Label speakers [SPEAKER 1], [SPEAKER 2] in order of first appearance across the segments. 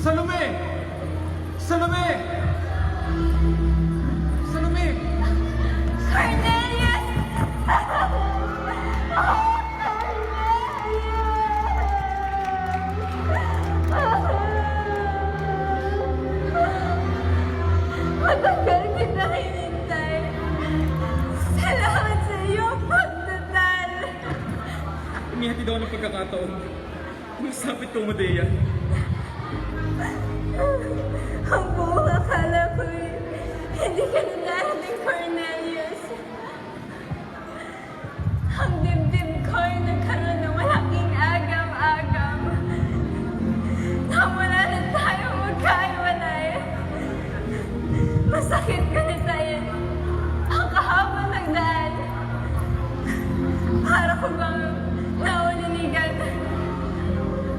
[SPEAKER 1] Salome! Salome! Salome!
[SPEAKER 2] Cornelius! Matagal kita hinintay. Salamat sa iyong pagdadal.
[SPEAKER 1] Umihatid ako ng pagkakataon. Masapit ko, Medea.
[SPEAKER 2] Ang buong akala ko'y hindi ka na darating, Cornelius. Ang dibdib ko'y nagkaroon ng malaking agam-agam. Nang wala na tayong magkaiwalay. Masakit ganitain ang kahaba ng daan. Para ko bang naulinigan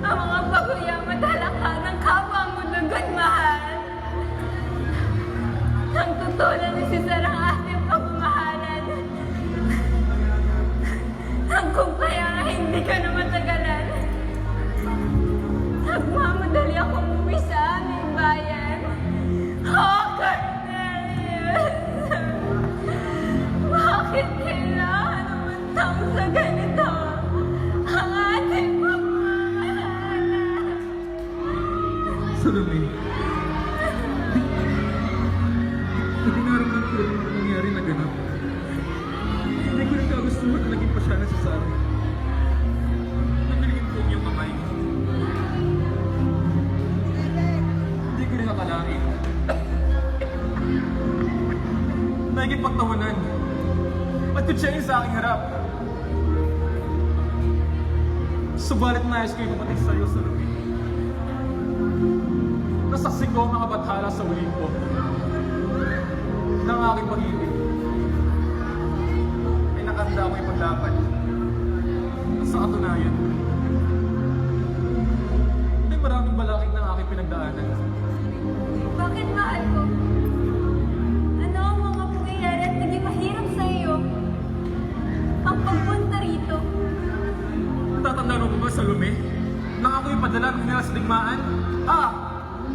[SPEAKER 2] ang mga paguyang madalaka ng kapwa mo dugo't mahal. Nang tutulan ni Cesar ang ating pagmamahalan. Nang kung kaya nga hindi ka na matagalan. Nagmamadali akong umuwi sa aming bayan. Oh, Cornelius! Bakit kailangan naman taong sa ganito ang ating pagmamahalan?
[SPEAKER 1] Salome. Hindi naramdaman ko rin ang nangyari na ganap. Hindi ko rin kagustuhan na naging pasyalan si Sarah. Napiligin ko ang iyong kamay. Hindi ko rin nakalain. Naging pagtawanan. At kutsayin sa aking harap. Subalit nais ko'y pumating sa iyo, Salome. Nasaksi ko ang mga bathala sa uling ko ng aking pag-ibig. Ay nakanda ko ipaglaban. At sa katunayan, ay maraming balakid ng aking pinagdaanan.
[SPEAKER 2] Bakit mahal ko? Ano ang mga pangyayari at naging mahirap sa iyo? Ang pagpunta rito.
[SPEAKER 1] Natatandaan mo ba, Salome? Nang ako'y padala ng nila sa digmaan?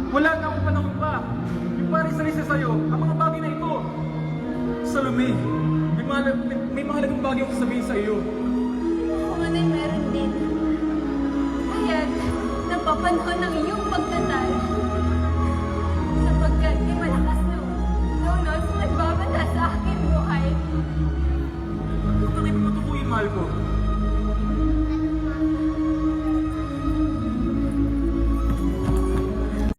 [SPEAKER 1] Wala na akong panahon pa. Yung pare sarili sa'yo, ang mga bagay na ito. Salome, may mahalagang bagay akong sabihin sa iyo.
[SPEAKER 2] Kung ano'y meron din. Kaya't napapanahon ng iyong